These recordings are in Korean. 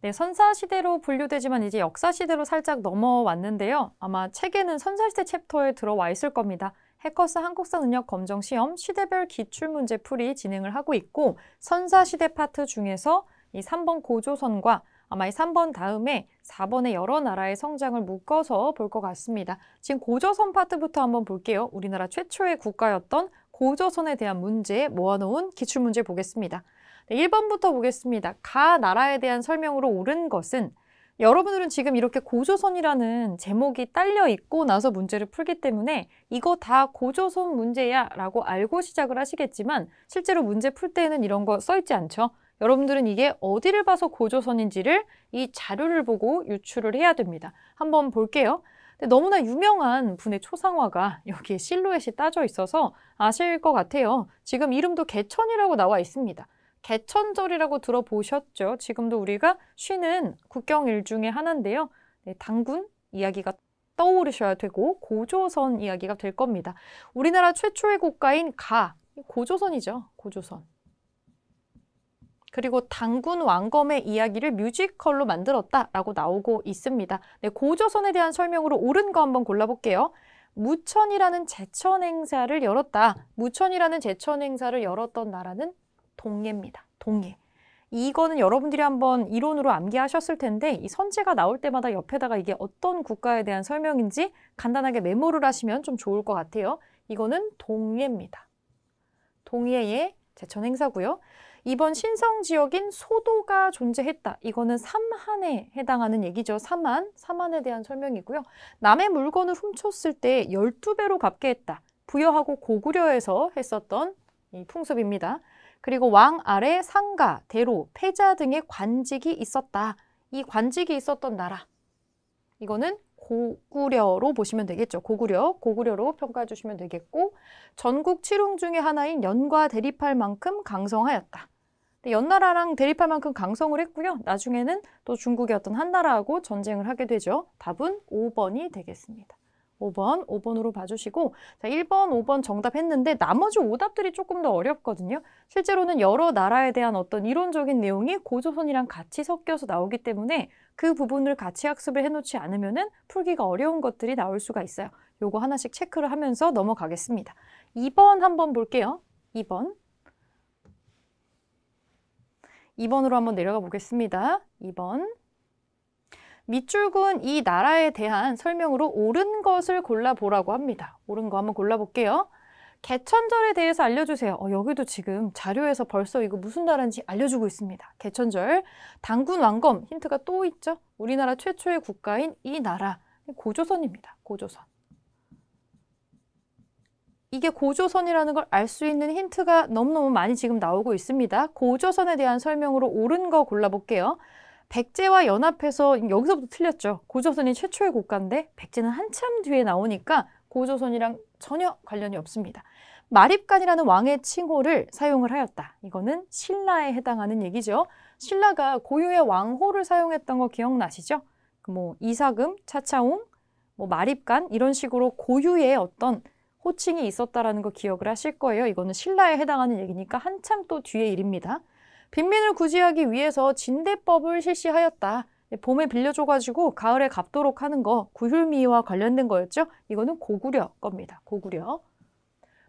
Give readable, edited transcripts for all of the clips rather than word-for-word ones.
네, 선사시대로 분류되지만 이제 역사시대로 살짝 넘어왔는데요. 아마 책에는 선사시대 챕터에 들어와 있을 겁니다. 해커스 한국사 능력 검정 시험 시대별 기출문제 풀이 진행을 하고 있고 선사시대 파트 중에서 이 3번 고조선과 아마 이 3번 다음에 4번의 여러 나라의 성장을 묶어서 볼 것 같습니다. 지금 고조선 파트부터 한번 볼게요. 우리나라 최초의 국가였던 고조선에 대한 문제 모아놓은 기출문제 보겠습니다. 네, 1번부터 보겠습니다. 가 나라에 대한 설명으로 옳은 것은 여러분들은 지금 이렇게 고조선이라는 제목이 딸려 있고 나서 문제를 풀기 때문에 이거 다 고조선 문제야 라고 알고 시작을 하시겠지만 실제로 문제 풀 때에는 이런 거 써있지 않죠. 여러분들은 이게 어디를 봐서 고조선인지를 이 자료를 보고 유추를 해야 됩니다. 한번 볼게요. 너무나 유명한 분의 초상화가 여기에 실루엣이 따져 있어서 아실 것 같아요. 지금 이름도 개천이라고 나와 있습니다. 개천절이라고 들어보셨죠? 지금도 우리가 쉬는 국경일 중에 하나인데요. 네, 당군 이야기가 떠오르셔야 되고 고조선 이야기가 될 겁니다. 우리나라 최초의 국가인 가, 고조선이죠. 고조선. 그리고 당군 왕검의 이야기를 뮤지컬로 만들었다라고 나오고 있습니다. 네, 고조선에 대한 설명으로 옳은 거 한번 골라볼게요. 무천이라는 제천 행사를 열었다. 무천이라는 제천 행사를 열었던 나라는 동예입니다. 동예. 이거는 여러분들이 한번 이론으로 암기하셨을 텐데 이 선지가 나올 때마다 옆에다가 이게 어떤 국가에 대한 설명인지 간단하게 메모를 하시면 좀 좋을 것 같아요. 이거는 동예입니다. 동예의 제천 행사고요. 이번 신성 지역인 소도가 존재했다. 이거는 삼한에 해당하는 얘기죠. 삼한에 대한 설명이고요. 남의 물건을 훔쳤을 때 12배로 갚게 했다. 부여하고 고구려에서 했었던 이 풍습입니다. 그리고 왕 아래 상가, 대로, 패자 등의 관직이 있었다. 이 관직이 있었던 나라. 이거는 고구려로 보시면 되겠죠. 고구려로 평가해 주시면 되겠고 전국 칠흥 중에 하나인 연과 대립할 만큼 강성하였다. 연나라랑 대립할 만큼 강성을 했고요. 나중에는 또 중국의 어떤 한나라하고 전쟁을 하게 되죠. 답은 5번이 되겠습니다. 5번으로 봐주시고 자, 1번, 5번 정답 했는데 나머지 오답들이 조금 더 어렵거든요. 실제로는 여러 나라에 대한 어떤 이론적인 내용이 고조선이랑 같이 섞여서 나오기 때문에 그 부분을 같이 학습을 해놓지 않으면 풀기가 어려운 것들이 나올 수가 있어요. 요거 하나씩 체크를 하면서 넘어가겠습니다. 2번 한번 볼게요. 2번으로 한번 내려가 보겠습니다. 2번. 밑줄은 이 나라에 대한 설명으로 옳은 것을 골라보라고 합니다. 옳은 거 한번 골라볼게요. 개천절에 대해서 알려주세요. 여기도 지금 자료에서 벌써 이거 무슨 나라인지 알려주고 있습니다. 개천절. 당군 왕검 힌트가 또 있죠. 우리나라 최초의 국가인 이 나라. 고조선입니다. 고조선. 이게 고조선이라는 걸 알 수 있는 힌트가 너무너무 많이 지금 나오고 있습니다. 고조선에 대한 설명으로 옳은 거 골라볼게요. 백제와 연합해서 여기서부터 틀렸죠. 고조선이 최초의 국가인데 백제는 한참 뒤에 나오니까 고조선이랑 전혀 관련이 없습니다. 마립간이라는 왕의 칭호를 사용을 하였다. 이거는 신라에 해당하는 얘기죠. 신라가 고유의 왕호를 사용했던 거 기억나시죠? 뭐 이사금, 차차웅, 뭐 마립간 이런 식으로 고유의 어떤 호칭이 있었다라는 거 기억을 하실 거예요. 이거는 신라에 해당하는 얘기니까 한참 또 뒤의 일입니다. 빈민을 구제하기 위해서 진대법을 실시하였다. 봄에 빌려줘가지고 가을에 갚도록 하는 거 구휼미와 관련된 거였죠. 이거는 고구려 겁니다. 고구려.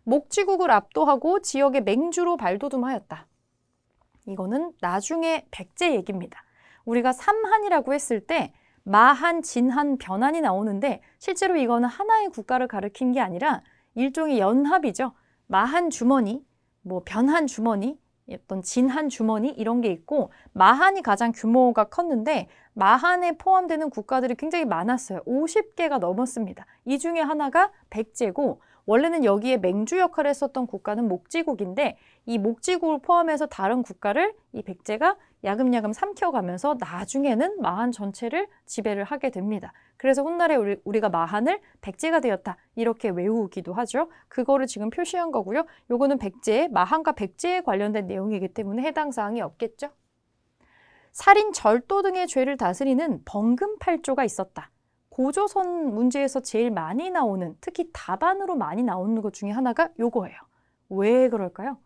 목지국을 압도하고 지역의 맹주로 발돋움하였다. 이거는 나중에 백제 얘기입니다. 우리가 삼한이라고 했을 때 마한, 진한, 변한이 나오는데 실제로 이거는 하나의 국가를 가리킨 게 아니라 일종의 연합이죠. 마한 주머니, 뭐 변한 주머니, 어떤 진한 주머니 이런 게 있고 마한이 가장 규모가 컸는데 마한에 포함되는 국가들이 굉장히 많았어요. 50개가 넘었습니다. 이 중에 하나가 백제고 원래는 여기에 맹주 역할을 했었던 국가는 목지국인데 이 목지국을 포함해서 다른 국가를 이 백제가 야금야금 삼켜가면서 나중에는 마한 전체를 지배를 하게 됩니다. 그래서 훗날에 우리가 마한을 백제가 되었다 이렇게 외우기도 하죠. 그거를 지금 표시한 거고요. 요거는 백제, 마한과 백제에 관련된 내용이기 때문에 해당 사항이 없겠죠. 살인, 절도 등의 죄를 다스리는 범금팔조가 있었다. 고조선 문제에서 제일 많이 나오는, 특히 답안으로 많이 나오는 것 중에 하나가 요거예요. 왜 그럴까요?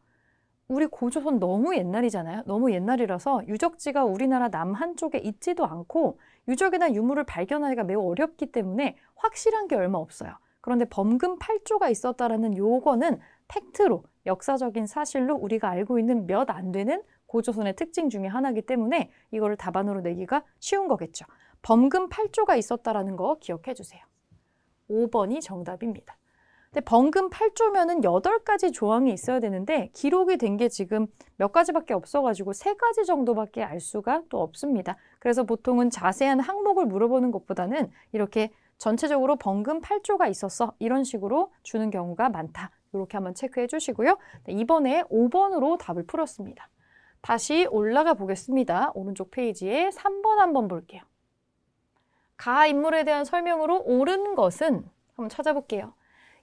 우리 고조선 너무 옛날이잖아요. 너무 옛날이라서 유적지가 우리나라 남한쪽에 있지도 않고 유적이나 유물을 발견하기가 매우 어렵기 때문에 확실한 게 얼마 없어요. 그런데 범금 8조가 있었다라는 요거는 팩트로, 역사적인 사실로 우리가 알고 있는 몇 안 되는 고조선의 특징 중에 하나이기 때문에 이거를 답안으로 내기가 쉬운 거겠죠. 범금 8조가 있었다라는 거 기억해 주세요. 5번이 정답입니다. 근데 범금 8조면은 8가지 조항이 있어야 되는데 기록이 된 게 지금 몇 가지밖에 없어가지고 3가지 정도밖에 알 수가 또 없습니다. 그래서 보통은 자세한 항목을 물어보는 것보다는 이렇게 전체적으로 범금 8조가 있었어 이런 식으로 주는 경우가 많다. 이렇게 한번 체크해 주시고요. 이번에 5번으로 답을 풀었습니다. 다시 올라가 보겠습니다. 오른쪽 페이지에 3번 한번 볼게요. 가 인물에 대한 설명으로 옳은 것은 한번 찾아볼게요.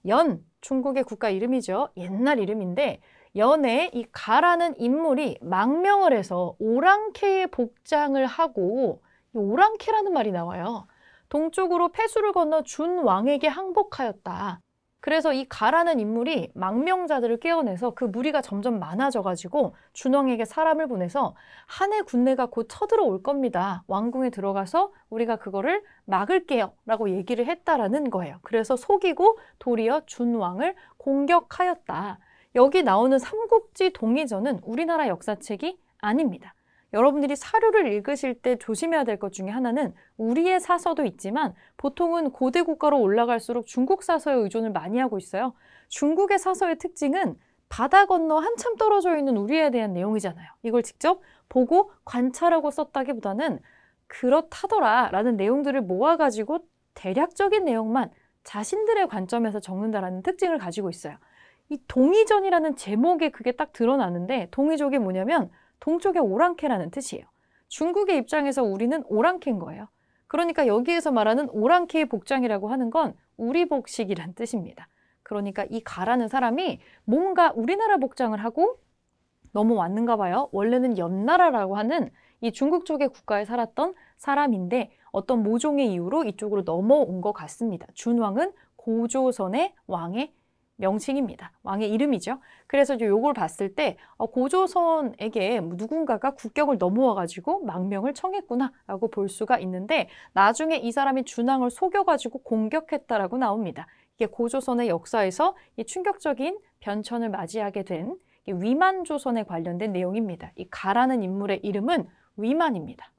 연, 중국의 국가 이름이죠. 옛날 이름인데 연에 이 가라는 인물이 망명을 해서 오랑캐의 복장을 하고 이 오랑캐라는 말이 나와요. 동쪽으로 폐수를 건너 준왕에게 항복하였다. 그래서 이 가라는 인물이 망명자들을 깨어내서 그 무리가 점점 많아져가지고 준왕에게 사람을 보내서 한해 군대가 곧 쳐들어올 겁니다. 왕궁에 들어가서 우리가 그거를 막을게요 라고 얘기를 했다라는 거예요. 그래서 속이고 도리어 준왕을 공격하였다. 여기 나오는 삼국지 동의전은 우리나라 역사책이 아닙니다. 여러분들이 사료를 읽으실 때 조심해야 될 것 중에 하나는 우리의 사서도 있지만 보통은 고대 국가로 올라갈수록 중국 사서에 의존을 많이 하고 있어요. 중국의 사서의 특징은 바다 건너 한참 떨어져 있는 우리에 대한 내용이잖아요. 이걸 직접 보고 관찰하고 썼다기보다는 그렇다더라 라는 내용들을 모아가지고 대략적인 내용만 자신들의 관점에서 적는다라는 특징을 가지고 있어요. 이 동의전이라는 제목에 그게 딱 드러나는데 동의족이 뭐냐면 동쪽의 오랑캐라는 뜻이에요. 중국의 입장에서 우리는 오랑캐인 거예요. 그러니까 여기에서 말하는 오랑캐의 복장이라고 하는 건 우리복식이란 뜻입니다. 그러니까 이 가라는 사람이 뭔가 우리나라 복장을 하고 넘어왔는가 봐요. 원래는 연나라라고 하는 이 중국 쪽의 국가에 살았던 사람인데 어떤 모종의 이유로 이쪽으로 넘어온 것 같습니다. 준왕은 고조선의 왕의 명칭입니다. 왕의 이름이죠. 그래서 요걸 봤을 때 고조선에게 누군가가 국경을 넘어와가지고 망명을 청했구나 라고 볼 수가 있는데 나중에 이 사람이 준왕을 속여가지고 공격했다라고 나옵니다. 이게 고조선의 역사에서 이 충격적인 변천을 맞이하게 된 위만조선에 관련된 내용입니다. 이 가라는 인물의 이름은 위만입니다.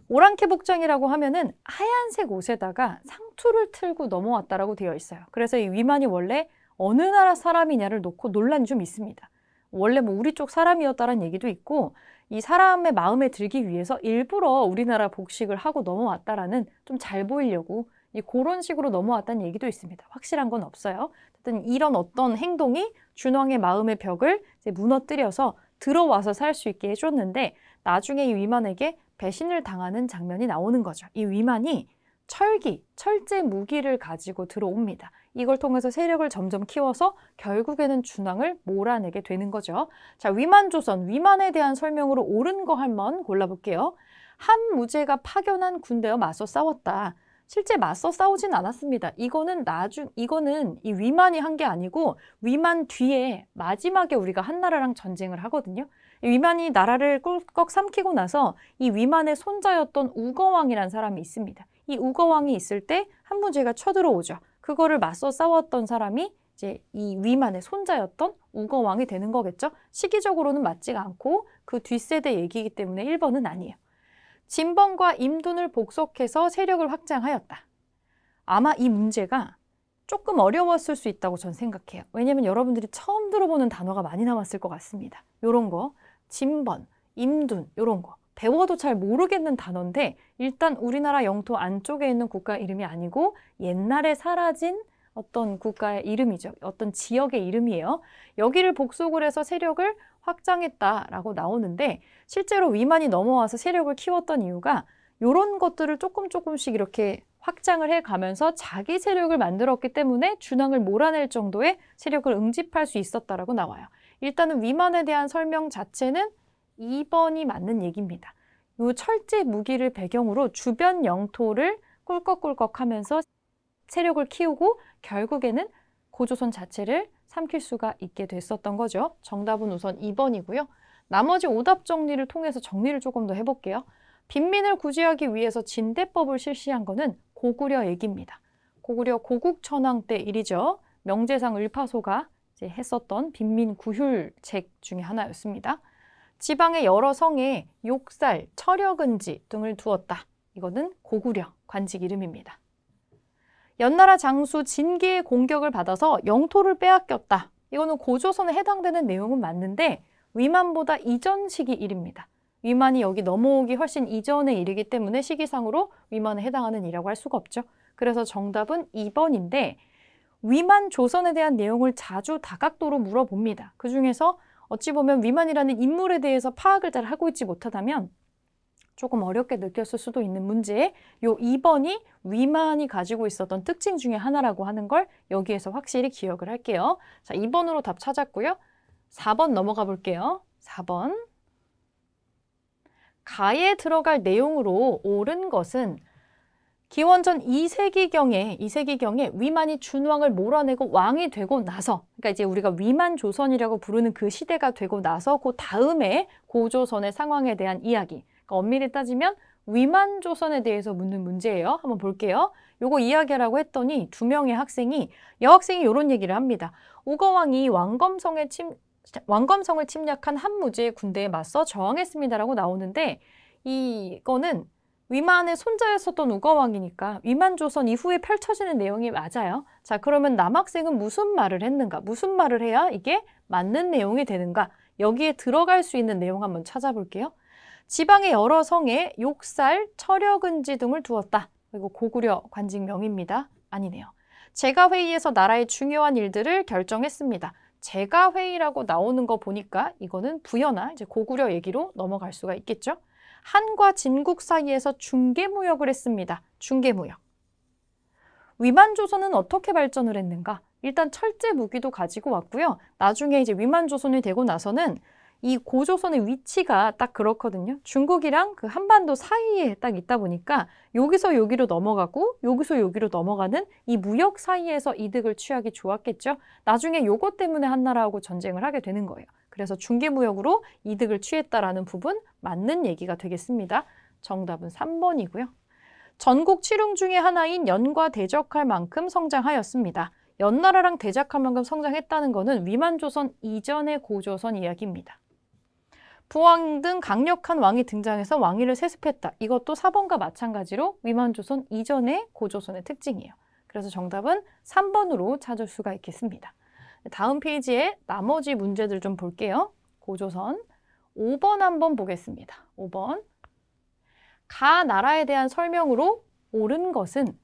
오랑캐 복장이라고 하면은 하얀색 옷에다가 상투를 틀고 넘어왔다라고 되어 있어요. 그래서 이 위만이 원래 어느 나라 사람이냐를 놓고 논란이 좀 있습니다. 원래 뭐 우리 쪽 사람이었다는 얘기도 있고 이 사람의 마음에 들기 위해서 일부러 우리나라 복식을 하고 넘어왔다라는 좀 잘 보이려고 그런 식으로 넘어왔다는 얘기도 있습니다. 확실한 건 없어요. 어쨌든 이런 어떤 행동이 준왕의 마음의 벽을 이제 무너뜨려서 들어와서 살 수 있게 해줬는데 나중에 이 위만에게 배신을 당하는 장면이 나오는 거죠. 이 위만이 철기, 철제 무기를 가지고 들어옵니다. 이걸 통해서 세력을 점점 키워서 결국에는 준왕을 몰아내게 되는 거죠. 자, 위만조선, 위만에 대한 설명으로 옳은 거 한번 골라볼게요. 한무제가 파견한 군대와 맞서 싸웠다. 실제 맞서 싸우진 않았습니다. 이거는 이 위만이 한 게 아니고 위만 뒤에 마지막에 우리가 한나라랑 전쟁을 하거든요. 위만이 나라를 꿀꺽 삼키고 나서 이 위만의 손자였던 우거왕이라는 사람이 있습니다. 이 우거왕이 있을 때 한무제가 쳐들어오죠. 그거를 맞서 싸웠던 사람이 이제 이 위만의 손자였던 우거왕이 되는 거겠죠. 시기적으로는 맞지가 않고 그 뒷세대 얘기이기 때문에 1번은 아니에요. 진번과 임둔을 복속해서 세력을 확장하였다. 아마 이 문제가 조금 어려웠을 수 있다고 전 생각해요. 왜냐면 여러분들이 처음 들어보는 단어가 많이 나왔을 것 같습니다. 요런 거, 진번, 임둔 요런 거 배워도 잘 모르겠는 단어인데 일단 우리나라 영토 안쪽에 있는 국가 이름이 아니고 옛날에 사라진 어떤 국가의 이름이죠. 어떤 지역의 이름이에요. 여기를 복속을 해서 세력을 확장했다라고 나오는데 실제로 위만이 넘어와서 세력을 키웠던 이유가 이런 것들을 조금씩 이렇게 확장을 해가면서 자기 세력을 만들었기 때문에 준왕을 몰아낼 정도의 세력을 응집할 수 있었다라고 나와요. 일단은 위만에 대한 설명 자체는 2번이 맞는 얘기입니다. 이 철제 무기를 배경으로 주변 영토를 꿀꺽꿀꺽 하면서 세력을 키우고 결국에는 고조선 자체를 삼킬 수가 있게 됐었던 거죠. 정답은 우선 2번이고요. 나머지 오답 정리를 통해서 정리를 조금 더 해볼게요. 빈민을 구제하기 위해서 진대법을 실시한 거는 고구려 얘기입니다. 고구려 고국천왕 때 일이죠. 명재상 을파소가 이제 했었던 빈민 구휼책 중에 하나였습니다. 지방의 여러 성에 욕살, 철여근지 등을 두었다. 이거는 고구려 관직 이름입니다. 연나라 장수 진기의 공격을 받아서 영토를 빼앗겼다. 이거는 고조선에 해당되는 내용은 맞는데 위만보다 이전 시기 일입니다. 위만이 여기 넘어오기 훨씬 이전의 일이기 때문에 시기상으로 위만에 해당하는 일이라고 할 수가 없죠. 그래서 정답은 2번인데 위만 조선에 대한 내용을 자주 다각도로 물어봅니다. 그중에서 어찌 보면 위만이라는 인물에 대해서 파악을 잘 하고 있지 못하다면 조금 어렵게 느꼈을 수도 있는 문제에 요 2번이 위만이 가지고 있었던 특징 중에 하나라고 하는 걸 여기에서 확실히 기억을 할게요. 자, 2번으로 답 찾았고요. 4번 넘어가 볼게요. 4번. 가에 들어갈 내용으로 옳은 것은 기원전 2세기경에 위만이 준왕을 몰아내고 왕이 되고 나서, 그러니까 이제 우리가 위만 조선이라고 부르는 그 시대가 되고 나서 그 다음에 고조선의 상황에 대한 이야기. 그러니까 엄밀히 따지면 위만 조선에 대해서 묻는 문제예요. 한번 볼게요. 요거 이야기라고 했더니 두 명의 여학생이 이런 얘기를 합니다. 우거왕이 왕검성을 침략한 한무제의 군대에 맞서 저항했습니다라고 나오는데 이거는 위만의 손자였었던 우거왕이니까 위만 조선 이후에 펼쳐지는 내용이 맞아요. 자, 그러면 남학생은 무슨 말을 했는가? 무슨 말을 해야 이게 맞는 내용이 되는가? 여기에 들어갈 수 있는 내용 한번 찾아볼게요. 지방의 여러 성에 욕살, 철여근지 등을 두었다. 그리고 고구려 관직명입니다. 아니네요. 제가회의에서 나라의 중요한 일들을 결정했습니다. 제가회의라고 나오는 거 보니까 이거는 부여나 이제 고구려 얘기로 넘어갈 수가 있겠죠. 한과 진국 사이에서 중개무역을 했습니다. 중개무역. 위만조선은 어떻게 발전을 했는가? 일단 철제 무기도 가지고 왔고요. 나중에 이제 위만조선이 되고 나서는 이 고조선의 위치가 딱 그렇거든요. 중국이랑 그 한반도 사이에 딱 있다 보니까 여기서 여기로 넘어가고 여기서 여기로 넘어가는 이 무역 사이에서 이득을 취하기 좋았겠죠. 나중에 요것 때문에 한나라하고 전쟁을 하게 되는 거예요. 그래서 중개무역으로 이득을 취했다라는 부분 맞는 얘기가 되겠습니다. 정답은 3번이고요. 전국 칠흥 중에 하나인 연과 대적할 만큼 성장하였습니다. 연나라랑 대적할 만큼 성장했다는 것은 위만조선 이전의 고조선 이야기입니다. 부왕 등 강력한 왕이 등장해서 왕위를 세습했다. 이것도 4번과 마찬가지로 위만조선 이전의 고조선의 특징이에요. 그래서 정답은 3번으로 찾을 수가 있겠습니다. 다음 페이지에 나머지 문제들 좀 볼게요. 고조선 5번 한번 보겠습니다. 5번. 가 나라에 대한 설명으로 옳은 것은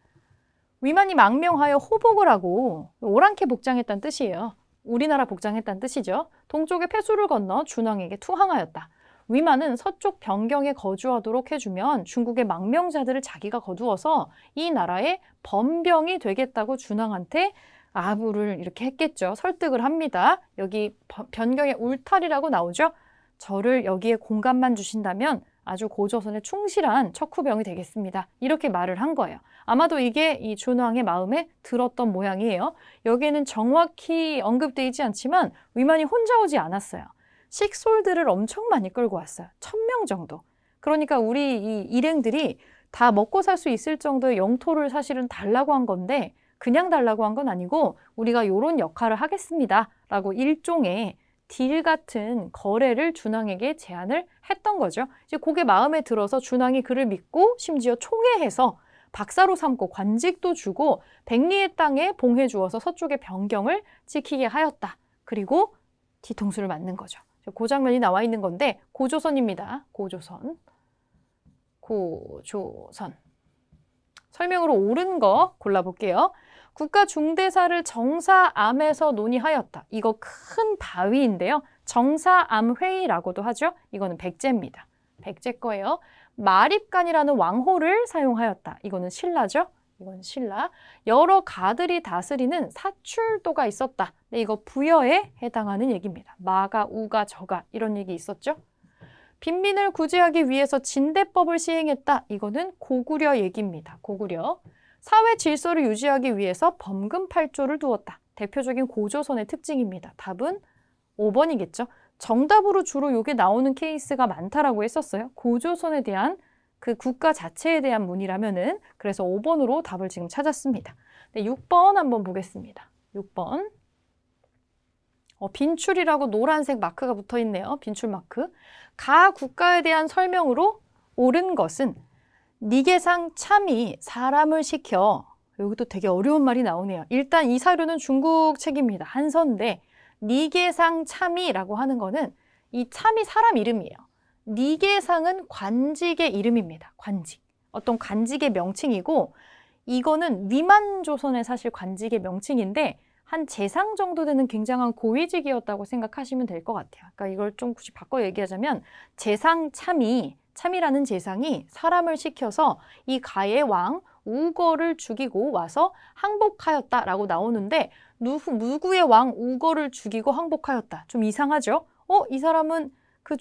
위만이 망명하여 호복을 하고 오랑캐 복장했다는 뜻이에요. 우리나라 복장했다는 뜻이죠. 동쪽의 폐수를 건너 준왕에게 투항하였다. 위만은 서쪽 변경에 거주하도록 해주면 중국의 망명자들을 자기가 거두어서 이 나라의 번병이 되겠다고 준왕한테 아부를 이렇게 했겠죠. 설득을 합니다. 여기 변경의 울타리라고 나오죠. 저를 여기에 공간만 주신다면 아주 고조선에 충실한 척후병이 되겠습니다. 이렇게 말을 한 거예요. 아마도 이게 이 준왕의 마음에 들었던 모양이에요. 여기에는 정확히 언급되어 있지 않지만 위만이 혼자 오지 않았어요. 식솔들을 엄청 많이 끌고 왔어요. 1000명 정도. 그러니까 우리 이 일행들이 다 먹고 살 수 있을 정도의 영토를 사실은 달라고 한 건데 그냥 달라고 한 건 아니고 우리가 이런 역할을 하겠습니다. 라고 일종의 딜 같은 거래를 준왕에게 제안을 했던 거죠. 이제 그게 마음에 들어서 준왕이 그를 믿고 심지어 총애해서 박사로 삼고 관직도 주고 백리의 땅에 봉해 주어서 서쪽의 변경을 지키게 하였다. 그리고 뒤통수를 맞는 거죠. 그 장면이 나와 있는 건데 고조선입니다. 고조선. 설명으로 옳은 거 골라볼게요. 국가 중대사를 정사암에서 논의하였다. 이거 큰 바위인데요. 정사암회의라고도 하죠. 이거는 백제입니다. 백제 거예요. 마립간이라는 왕호를 사용하였다. 이거는 신라죠. 이건 신라. 여러 가들이 다스리는 사출도가 있었다. 네, 이거 부여에 해당하는 얘기입니다. 마가, 우가, 저가 이런 얘기 있었죠. 빈민을 구제하기 위해서 진대법을 시행했다. 이거는 고구려 얘기입니다. 고구려. 사회 질서를 유지하기 위해서 범금 8조를 두었다. 대표적인 고조선의 특징입니다. 답은 5번이겠죠. 정답으로 주로 이게 나오는 케이스가 많다라고 했었어요. 고조선에 대한 그 국가 자체에 대한 문이라면은. 그래서 5번으로 답을 지금 찾았습니다. 네, 6번 한번 보겠습니다. 6번. 빈출이라고 노란색 마크가 붙어 있네요. 빈출 마크. 가 국가에 대한 설명으로 옳은 것은 니계상 참이 사람을 시켜. 여기도 되게 어려운 말이 나오네요. 일단 이 사료는 중국 책입니다. 한서인데 니계상 참이라고 하는 거는 이 참이 사람 이름이에요. 니계상은 관직의 이름입니다. 관직. 어떤 관직의 명칭이고 이거는 위만조선의 사실 관직의 명칭인데 한 재상 정도 되는 굉장한 고위직이었다고 생각하시면 될 것 같아요. 그러니까 이걸 좀 굳이 바꿔 얘기하자면 재상 참이라는 재상이 사람을 시켜서 이 가의 왕 우거를 죽이고 와서 항복하였다라고 나오는데 누구의 왕 우거를 죽이고 항복하였다. 좀 이상하죠? 이 사람은 그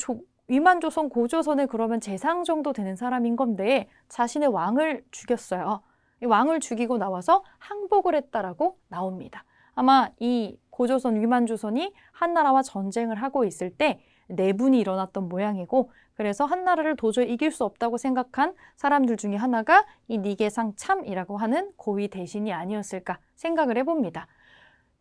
위만조선 고조선에 그러면 재상 정도 되는 사람인 건데 자신의 왕을 죽였어요. 이 왕을 죽이고 나와서 항복을 했다라고 나옵니다. 아마 이 고조선, 위만조선이 한나라와 전쟁을 하고 있을 때 내분이 일어났던 모양이고 그래서 한나라를 도저히 이길 수 없다고 생각한 사람들 중에 하나가 이 니계상 참이라고 하는 고위 대신이 아니었을까 생각을 해봅니다.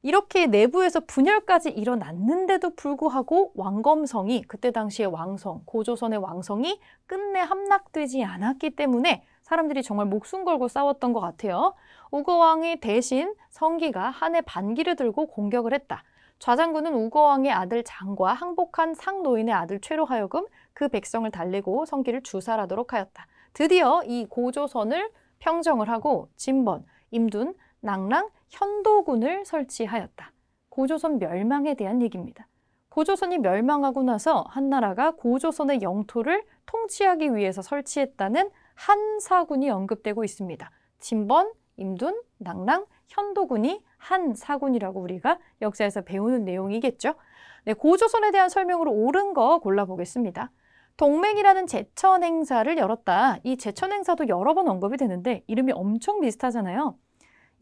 이렇게 내부에서 분열까지 일어났는데도 불구하고 왕검성이 그때 당시의 왕성, 고조선의 왕성이 끝내 함락되지 않았기 때문에 사람들이 정말 목숨 걸고 싸웠던 것 같아요. 우거왕의 대신 성기가 한해 반기를 들고 공격을 했다. 좌장군은 우거왕의 아들 장과 항복한 상노인의 아들 최로 하여금 그 백성을 달래고 성기를 주살하도록 하였다. 드디어 이 고조선을 평정을 하고 진번, 임둔, 낭랑, 현도군을 설치하였다. 고조선 멸망에 대한 얘기입니다. 고조선이 멸망하고 나서 한나라가 고조선의 영토를 통치하기 위해서 설치했다는 한사군이 언급되고 있습니다. 진번, 임둔, 낭랑, 현도군이 한사군이라고 우리가 역사에서 배우는 내용이겠죠. 네, 고조선에 대한 설명으로 옳은 거 골라보겠습니다. 동맹이라는 제천 행사를 열었다. 이 제천 행사도 여러 번 언급이 되는데 이름이 엄청 비슷하잖아요.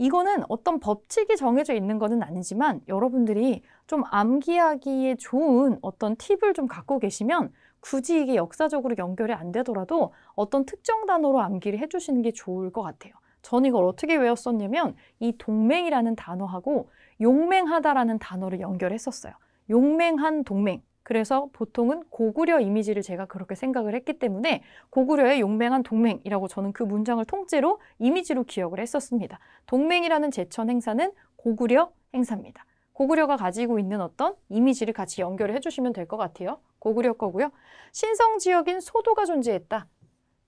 이거는 어떤 법칙이 정해져 있는 것은 아니지만 여러분들이 좀 암기하기에 좋은 어떤 팁을 좀 갖고 계시면 굳이 이게 역사적으로 연결이 안 되더라도 어떤 특정 단어로 암기를 해주시는 게 좋을 것 같아요. 전 이걸 어떻게 외웠었냐면 이 동맹이라는 단어하고 용맹하다라는 단어를 연결했었어요. 용맹한 동맹. 그래서 보통은 고구려 이미지를 제가 그렇게 생각을 했기 때문에 고구려의 용맹한 동맹이라고 저는 그 문장을 통째로 이미지로 기억을 했었습니다. 동맹이라는 제천 행사는 고구려 행사입니다. 고구려가 가지고 있는 어떤 이미지를 같이 연결을 해주시면 될 것 같아요. 고구려 거고요. 신성 지역인 소도가 존재했다.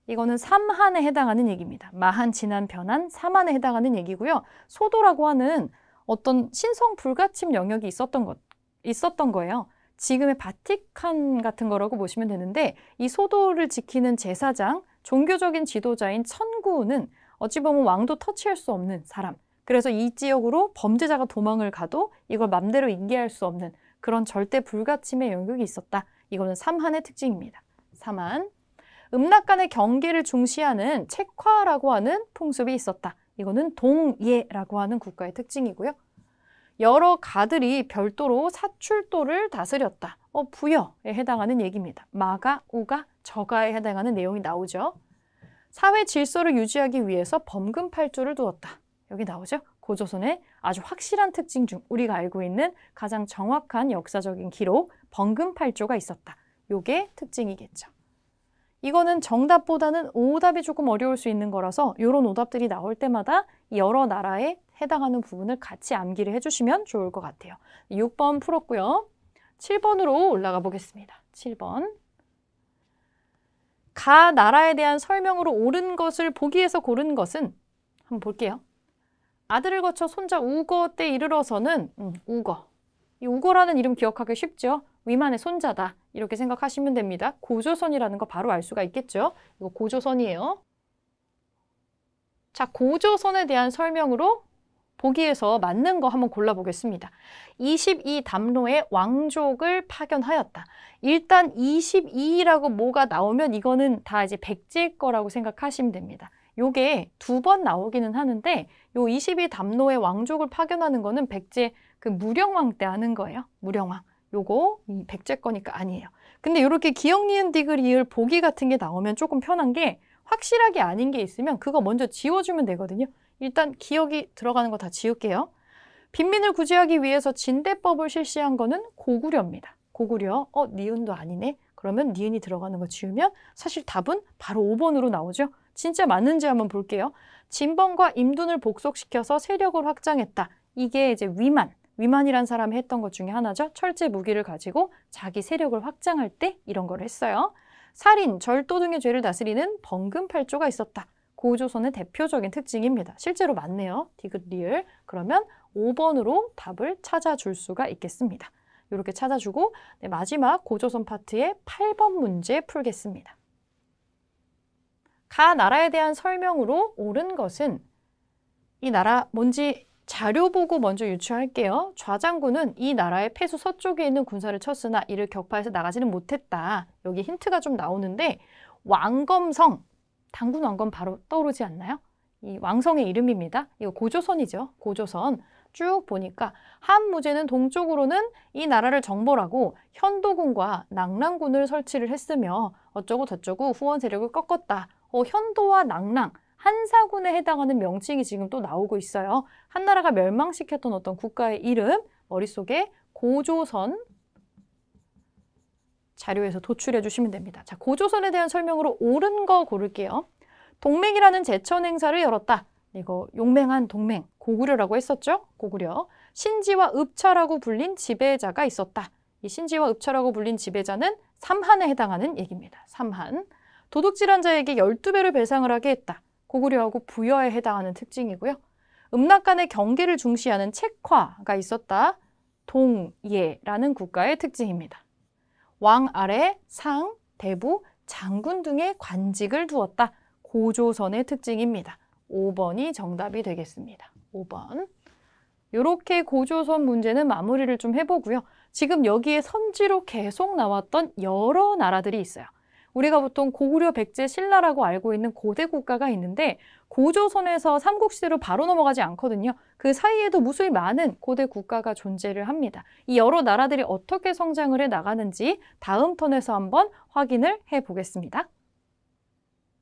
이거는 삼한에 해당하는 얘기입니다. 마한, 진한, 변한, 삼한에 해당하는 얘기고요. 소도라고 하는 어떤 신성 불가침 영역이 있었던 거예요. 지금의 바티칸 같은 거라고 보시면 되는데 이 소도를 지키는 제사장, 종교적인 지도자인 천구는 어찌 보면 왕도 터치할 수 없는 사람. 그래서 이 지역으로 범죄자가 도망을 가도 이걸 맘대로 인계할 수 없는 그런 절대 불가침의 영역이 있었다. 이거는 삼한의 특징입니다. 삼한. 음락 간의 경계를 중시하는 책화라고 하는 풍습이 있었다. 이거는 동예라고 하는 국가의 특징이고요. 여러 가들이 별도로 사출도를 다스렸다. 부여에 해당하는 얘기입니다. 마가, 우가, 저가에 해당하는 내용이 나오죠. 사회 질서를 유지하기 위해서 범금팔조를 두었다. 여기 나오죠. 고조선의 아주 확실한 특징 중 우리가 알고 있는 가장 정확한 역사적인 기록, 범금팔조가 있었다. 요게 특징이겠죠. 이거는 정답보다는 오답이 조금 어려울 수 있는 거라서 이런 오답들이 나올 때마다 여러 나라에 해당하는 부분을 같이 암기를 해주시면 좋을 것 같아요. 6번 풀었고요. 7번으로 올라가 보겠습니다. 7번. 가 나라에 대한 설명으로 옳은 것을 보기에서 고른 것은 한번 볼게요. 아들을 거쳐 손자 우거 때 이르러서는 우거. 이 우거라는 이름 기억하기 쉽죠? 위만의 손자다. 이렇게 생각하시면 됩니다. 고조선이라는 거 바로 알 수가 있겠죠? 이거 고조선이에요. 자, 고조선에 대한 설명으로 보기에서 맞는 거 한번 골라보겠습니다. 22담로의 왕족을 파견하였다. 일단 22라고 뭐가 나오면 이거는 다 이제 백제일 거라고 생각하시면 됩니다. 요게 2번 나오기는 하는데 요 22담로의 왕족을 파견하는 거는 백제 그 무령왕 때 하는 거예요. 무령왕. 요거 이 백제 거니까 아니에요. 근데 이렇게 기역, 니은, 디귿, 리을, 보기 같은 게 나오면 조금 편한 게 확실하게 아닌 게 있으면 그거 먼저 지워주면 되거든요. 일단 기역이 들어가는 거 다 지울게요. 빈민을 구제하기 위해서 진대법을 실시한 거는 고구려입니다. 고구려. 니은도 아니네. 그러면 니은이 들어가는 거 지우면 사실 답은 바로 5번으로 나오죠. 진짜 맞는지 한번 볼게요. 진범과 임둔을 복속시켜서 세력을 확장했다. 이게 이제 위만이란 사람이 했던 것 중에 하나죠. 철제 무기를 가지고 자기 세력을 확장할 때 이런 걸 했어요. 살인, 절도 등의 죄를 다스리는 범금팔조가 있었다. 고조선의 대표적인 특징입니다. 실제로 맞네요. 디귿, 리을. 그러면 5번으로 답을 찾아줄 수가 있겠습니다. 이렇게 찾아주고 마지막 고조선 파트의 8번 문제 풀겠습니다. 가 나라에 대한 설명으로 옳은 것은 이 나라 뭔지 자료 보고 먼저 유추할게요. 좌장군은 이 나라의 폐수 서쪽에 있는 군사를 쳤으나 이를 격파해서 나가지는 못했다. 여기 힌트가 좀 나오는데 왕검성, 당군 왕검 바로 떠오르지 않나요? 이 왕성의 이름입니다. 이거 고조선이죠. 고조선. 쭉 보니까 한무제는 동쪽으로는 이 나라를 정벌하고 현도군과 낙랑군을 설치를 했으며 어쩌고 저쩌고 후원 세력을 꺾었다. 현도와 낙랑, 한사군에 해당하는 명칭이 지금 또 나오고 있어요. 한나라가 멸망시켰던 어떤 국가의 이름, 머릿속에 고조선 자료에서 도출해 주시면 됩니다. 자, 고조선에 대한 설명으로 옳은 거 고를게요. 동맹이라는 제천 행사를 열었다. 이거 용맹한 동맹, 고구려라고 했었죠? 고구려. 신지와 읍차라고 불린 지배자가 있었다. 이 신지와 읍차라고 불린 지배자는 삼한에 해당하는 얘기입니다. 삼한. 도둑질한 자에게 12배를 배상을 하게 했다. 고구려하고 부여에 해당하는 특징이고요. 음락 간의 경계를 중시하는 책화가 있었다. 동예라는 국가의 특징입니다. 왕 아래 상, 대부, 장군 등의 관직을 두었다. 고조선의 특징입니다. 5번이 정답이 되겠습니다. 5번. 이렇게 고조선 문제는 마무리를 좀 해보고요. 지금 여기에 선지로 계속 나왔던 여러 나라들이 있어요. 우리가 보통 고구려, 백제, 신라라고 알고 있는 고대 국가가 있는데 고조선에서 삼국시대로 바로 넘어가지 않거든요. 그 사이에도 무수히 많은 고대 국가가 존재를 합니다. 이 여러 나라들이 어떻게 성장을 해 나가는지 다음 턴에서 한번 확인을 해보겠습니다.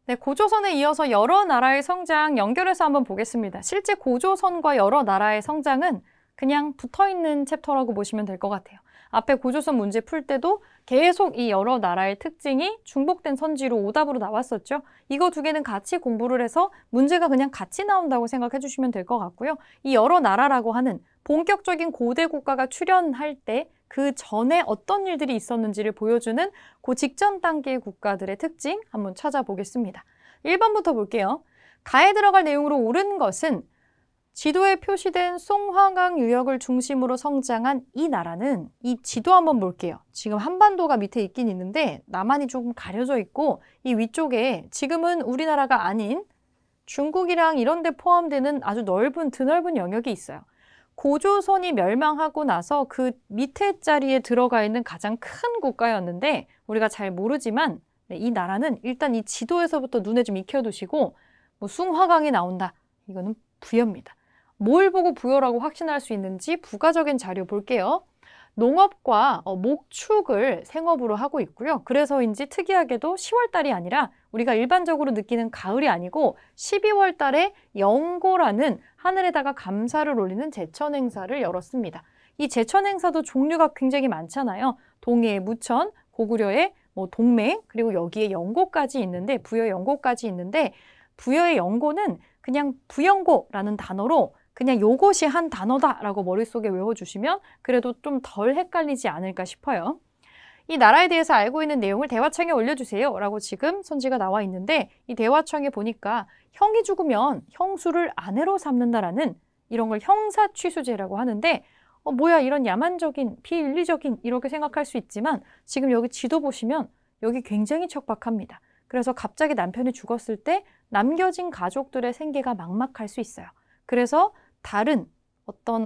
네, 고조선에 이어서 여러 나라의 성장 연결해서 한번 보겠습니다. 실제 고조선과 여러 나라의 성장은 그냥 붙어있는 챕터라고 보시면 될 것 같아요. 앞에 고조선 문제 풀 때도 계속 이 여러 나라의 특징이 중복된 선지로 오답으로 나왔었죠. 이거 두 개는 같이 공부를 해서 문제가 그냥 같이 나온다고 생각해 주시면 될 것 같고요. 이 여러 나라라고 하는 본격적인 고대 국가가 출현할 때 그 전에 어떤 일들이 있었는지를 보여주는 그 직전 단계의 국가들의 특징 한번 찾아보겠습니다. 1번부터 볼게요. 가에 들어갈 내용으로 옳은 것은 지도에 표시된 송화강 유역을 중심으로 성장한 이 나라는 이 지도 한번 볼게요. 지금 한반도가 밑에 있긴 있는데 남한이 조금 가려져 있고 이 위쪽에 지금은 우리나라가 아닌 중국이랑 이런 데 포함되는 아주 드넓은 영역이 있어요. 고조선이 멸망하고 나서 그 밑에 자리에 들어가 있는 가장 큰 국가였는데 우리가 잘 모르지만 이 나라는 일단 이 지도에서부터 눈에 좀 익혀두시고 뭐 숭화강이 나온다. 이거는 부여입니다. 뭘 보고 부여라고 확신할 수 있는지 부가적인 자료 볼게요. 농업과 목축을 생업으로 하고 있고요. 그래서인지 특이하게도 10월 달이 아니라 우리가 일반적으로 느끼는 가을이 아니고 12월 달에 영고라는 하늘에다가 감사를 올리는 제천 행사를 열었습니다. 이 제천 행사도 종류가 굉장히 많잖아요. 동해의 무천, 고구려의 동맹, 그리고 여기에 영고까지 있는데 부여 영고까지 있는데 부여의 영고는 그냥 부영고라는 단어로 그냥 요것이 한 단어다라고 머릿속에 외워주시면 그래도 좀 덜 헷갈리지 않을까 싶어요. 이 나라에 대해서 알고 있는 내용을 대화창에 올려주세요 라고 지금 선지가 나와 있는데 이 대화창에 보니까 형이 죽으면 형수를 아내로 삼는다라는 이런 걸 형사취수제라고 하는데 뭐야 이런 야만적인 비윤리적인 이렇게 생각할 수 있지만 지금 여기 지도 보시면 여기 굉장히 척박합니다. 그래서 갑자기 남편이 죽었을 때 남겨진 가족들의 생계가 막막할 수 있어요. 그래서 다른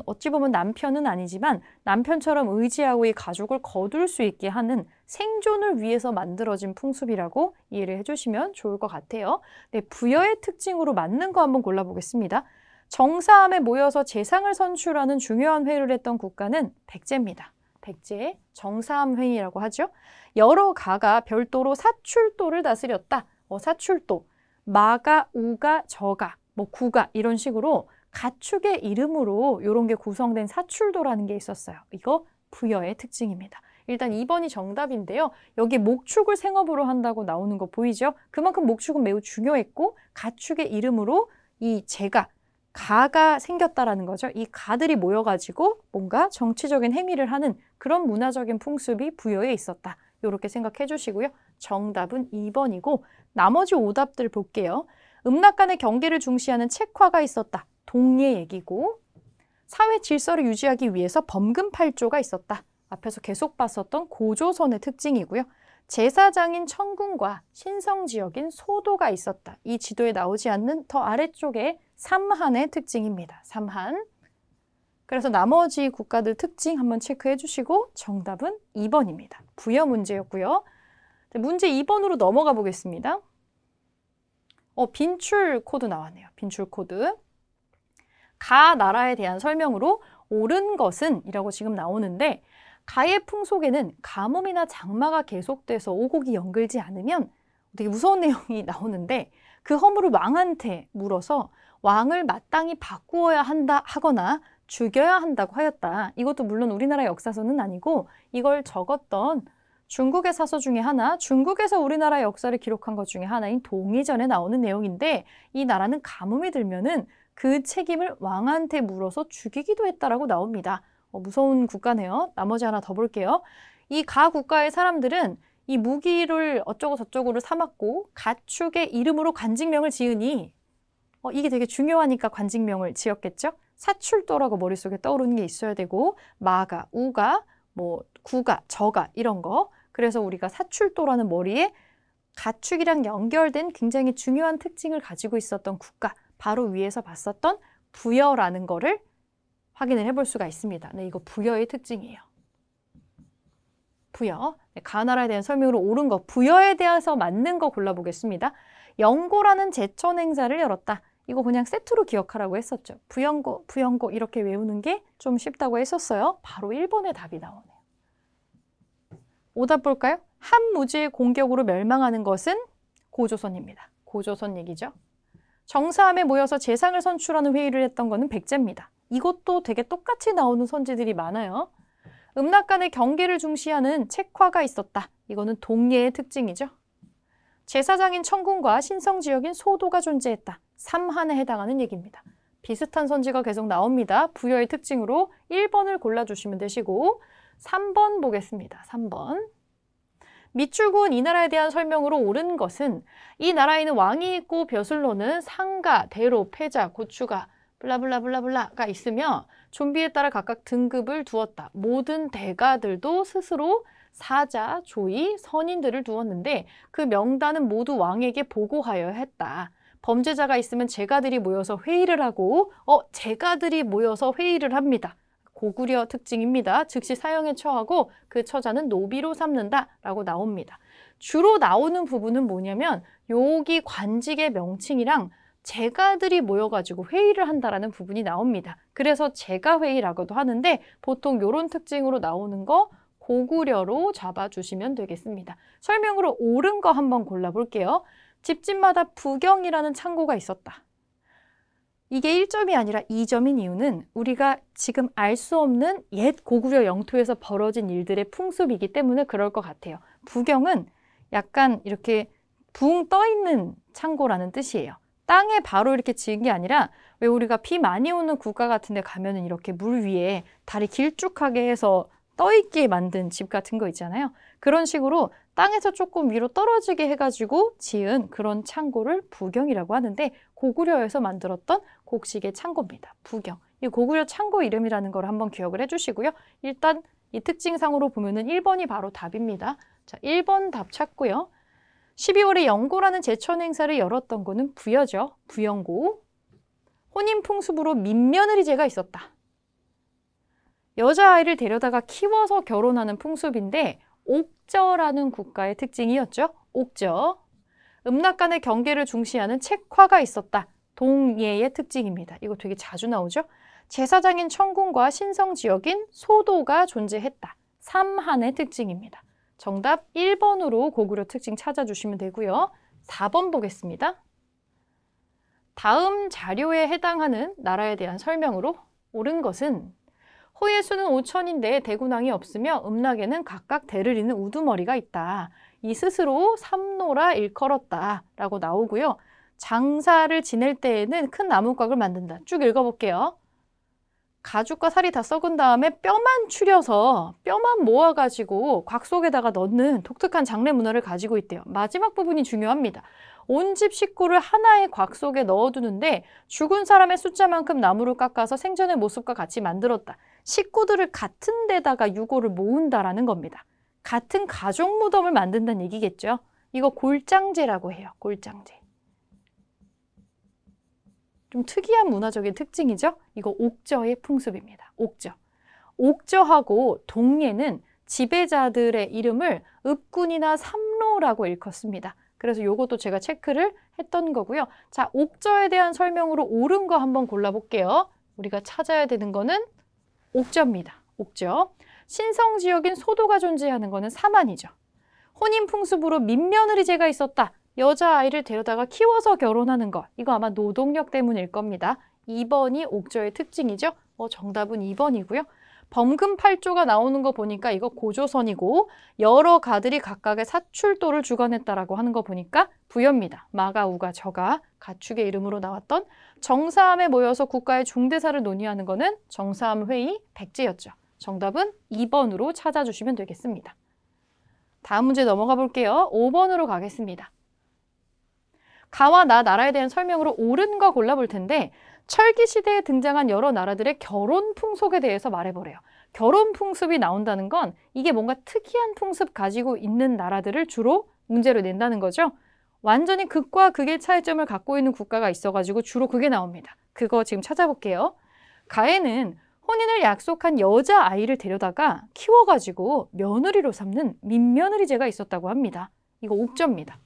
어찌 보면 남편은 아니지만 남편처럼 의지하고 이 가족을 거둘 수 있게 하는 생존을 위해서 만들어진 풍습이라고 이해를 해주시면 좋을 것 같아요. 네, 부여의 특징으로 맞는 거 한번 골라보겠습니다. 정사함에 모여서 재상을 선출하는 중요한 회의를 했던 국가는 백제입니다. 백제 정사함 회의라고 하죠. 여러 가가 별도로 사출도를 다스렸다. 사출도, 마가, 우가, 저가, 구가 이런 식으로 가축의 이름으로 이런 게 구성된 사출도라는 게 있었어요. 이거 부여의 특징입니다. 일단 2번이 정답인데요. 여기 목축을 생업으로 한다고 나오는 거 보이죠? 그만큼 목축은 매우 중요했고 가축의 이름으로 이 가가 생겼다라는 거죠. 이 가들이 모여가지고 뭔가 정치적인 행위를 하는 그런 문화적인 풍습이 부여에 있었다. 이렇게 생각해 주시고요. 정답은 2번이고 나머지 오답들 볼게요. 음락 간의 경계를 중시하는 책화가 있었다. 동리의 얘기고 사회 질서를 유지하기 위해서 범금팔조가 있었다. 앞에서 계속 봤었던 고조선의 특징이고요. 제사장인 청군과 신성지역인 소도가 있었다. 이 지도에 나오지 않는 더 아래쪽에 삼한의 특징입니다. 삼한. 그래서 나머지 국가들 특징 한번 체크해 주시고 정답은 2번입니다. 부여 문제였고요. 문제 2번으로 넘어가 보겠습니다. 빈출 코드 나왔네요. 빈출 코드. 가 나라에 대한 설명으로 옳은 것은 이라고 지금 나오는데 가의 풍속에는 가뭄이나 장마가 계속돼서 오곡이 연글지 않으면 되게 무서운 내용이 나오는데 그 허물을 왕한테 물어서 왕을 마땅히 바꾸어야 한다 하거나 죽여야 한다고 하였다. 이것도 물론 우리나라 역사서는 아니고 이걸 적었던 중국의 사서 중에 하나, 중국에서 우리나라 역사를 기록한 것 중에 하나인 동의전에 나오는 내용인데 이 나라는 가뭄이 들면은 그 책임을 왕한테 물어서 죽이기도 했다라고 나옵니다. 무서운 국가네요. 나머지 하나 더 볼게요. 이 가 국가의 사람들은 이 무기를 어쩌고 저쩌고를 삼았고 가축의 이름으로 관직명을 지으니 이게 되게 중요하니까 관직명을 지었겠죠? 사출도라고 머릿속에 떠오르는 게 있어야 되고 마가, 우가, 구가, 저가 이런 거. 그래서 우리가 사출도라는 머리에 가축이랑 연결된 굉장히 중요한 특징을 가지고 있었던 국가, 바로 위에서 봤었던 부여라는 거를 확인을 해볼 수가 있습니다. 네, 이거 부여의 특징이에요. 부여. 네, 가나라에 대한 설명으로 옳은 거, 부여에 대해서 맞는 거 골라보겠습니다. 영고라는 제천 행사를 열었다. 이거 그냥 세트로 기억하라고 했었죠. 부영고, 부영고 이렇게 외우는 게 좀 쉽다고 했었어요. 바로 1번의 답이 나오네요. 오답 볼까요? 한 무지의 공격으로 멸망하는 것은 고조선입니다. 고조선 얘기죠. 정사함에 모여서 재상을 선출하는 회의를 했던 거는 백제입니다. 이것도 되게 똑같이 나오는 선지들이 많아요. 음락 간의 경계를 중시하는 책화가 있었다. 이거는 동예의 특징이죠. 제사장인 청군과 신성지역인 소도가 존재했다. 삼한에 해당하는 얘기입니다. 비슷한 선지가 계속 나옵니다. 부여의 특징으로 1번을 골라주시면 되시고 3번 보겠습니다. 3번. 밑줄구은 이 나라에 대한 설명으로 옳은 것은 이 나라에는 왕이 있고 벼슬로는 상가, 대로, 패자, 고추가 블라블라블라블라가 있으며 존비에 따라 각각 등급을 두었다. 모든 대가들도 스스로 사자, 조이, 선인들을 두었는데 그 명단은 모두 왕에게 보고하여야 했다. 범죄자가 있으면 제가들이 모여서 회의를 하고 제가들이 모여서 회의를 합니다. 고구려 특징입니다. 즉시 사형에 처하고 그 처자는 노비로 삼는다라고 나옵니다. 주로 나오는 부분은 뭐냐면 여기 관직의 명칭이랑 제가들이 모여가지고 회의를 한다라는 부분이 나옵니다. 그래서 제가회의라고도 하는데 보통 이런 특징으로 나오는 거 고구려로 잡아주시면 되겠습니다. 설명으로 옳은 거 한번 골라볼게요. 집집마다 부경이라는 창고가 있었다. 이게 1점이 아니라 2점인 이유는 우리가 지금 알 수 없는 옛 고구려 영토에서 벌어진 일들의 풍습이기 때문에 그럴 것 같아요. 부경은 약간 이렇게 붕 떠있는 창고라는 뜻이에요. 땅에 바로 이렇게 지은 게 아니라 왜 우리가 비 많이 오는 국가 같은 데 가면은 이렇게 물 위에 다리 길쭉하게 해서 떠있게 만든 집 같은 거 있잖아요. 그런 식으로 땅에서 조금 위로 떨어지게 해가지고 지은 그런 창고를 부경이라고 하는데 고구려에서 만들었던 곡식의 창고입니다. 부경. 이 고구려 창고 이름이라는 걸 한번 기억을 해주시고요. 일단 이 특징상으로 보면은 1번이 바로 답입니다. 자, 1번 답 찾고요. 12월에 영고라는 제천 행사를 열었던 거는 부여죠. 부영고. 혼인 풍습으로 민며느리제가 있었다. 여자아이를 데려다가 키워서 결혼하는 풍습인데 옥저라는 국가의 특징이었죠. 옥저. 음락 간의 경계를 중시하는 책화가 있었다. 동예의 특징입니다. 이거 되게 자주 나오죠. 제사장인 천궁과 신성 지역인 소도가 존재했다. 삼한의 특징입니다. 정답 1번으로 고구려 특징 찾아주시면 되고요. 4번 보겠습니다. 다음 자료에 해당하는 나라에 대한 설명으로 옳은 것은 호의 수는 5천인데 대군왕이 없으며 음락에는 각각 대를 잇는 우두머리가 있다. 이 스스로 삼노라 일컬었다 라고 나오고요. 장사를 지낼 때에는 큰 나무곽을 만든다. 쭉 읽어볼게요. 가죽과 살이 다 썩은 다음에 뼈만 추려서 뼈만 모아가지고 곽 속에다가 넣는 독특한 장례 문화를 가지고 있대요. 마지막 부분이 중요합니다. 온 집 식구를 하나의 곽 속에 넣어두는데 죽은 사람의 숫자만큼 나무를 깎아서 생전의 모습과 같이 만들었다. 식구들을 같은 데다가 유골을 모은다라는 겁니다. 같은 가족 무덤을 만든다는 얘기겠죠. 이거 골장제라고 해요. 골장제. 좀 특이한 문화적인 특징이죠. 이거 옥저의 풍습입니다. 옥저. 옥저하고 동예는 지배자들의 이름을 읍군이나 삼로라고 일컫습니다. 그래서 요것도 제가 체크를 했던 거고요. 자, 옥저에 대한 설명으로 옳은 거 한번 골라볼게요. 우리가 찾아야 되는 거는 옥저입니다. 옥저. 신성 지역인 소도가 존재하는 거는 삼한이죠. 혼인 풍습으로 민며느리제가 있었다. 여자아이를 데려다가 키워서 결혼하는 거. 이거 아마 노동력 때문일 겁니다. 2번이 옥저의 특징이죠. 정답은 2번이고요. 범금 8조가 나오는 거 보니까 이거 고조선이고 여러 가들이 각각의 사출도를 주관했다라고 하는 거 보니까 부여입니다. 마가, 우가, 저가 가축의 이름으로 나왔던 정사함에 모여서 국가의 중대사를 논의하는 거는 정사함회의 백제였죠. 정답은 2번으로 찾아주시면 되겠습니다. 다음 문제 넘어가 볼게요. 5번으로 가겠습니다. 가와 나 나라에 대한 설명으로 옳은 거 골라볼 텐데 철기 시대에 등장한 여러 나라들의 결혼 풍속에 대해서 말해보래요. 결혼 풍습이 나온다는 건 이게 뭔가 특이한 풍습 가지고 있는 나라들을 주로 문제로 낸다는 거죠. 완전히 극과 극의 차이점을 갖고 있는 국가가 있어가지고 주로 그게 나옵니다. 그거 지금 찾아볼게요. 가에는 혼인을 약속한 여자아이를 데려다가 키워가지고 며느리로 삼는 민며느리제가 있었다고 합니다. 이거 옥저입니다.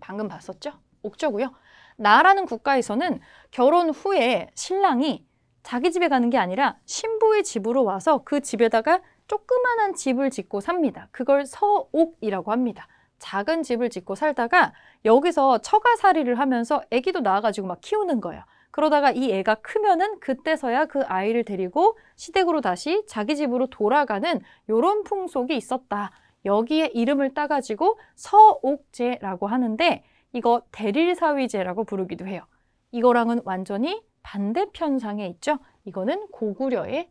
방금 봤었죠? 옥저고요. 나라는 국가에서는 결혼 후에 신랑이 자기 집에 가는 게 아니라 신부의 집으로 와서 그 집에다가 조그만한 집을 짓고 삽니다. 그걸 서옥이라고 합니다. 작은 집을 짓고 살다가 여기서 처가살이를 하면서 아기도 낳아가지고 막 키우는 거예요. 그러다가 이 애가 크면은 그때서야 그 아이를 데리고 시댁으로 다시 자기 집으로 돌아가는 이런 풍속이 있었다. 여기에 이름을 따가지고 서옥제라고 하는데 이거 대릴사위제라고 부르기도 해요. 이거랑은 완전히 반대편상에 있죠. 이거는 고구려의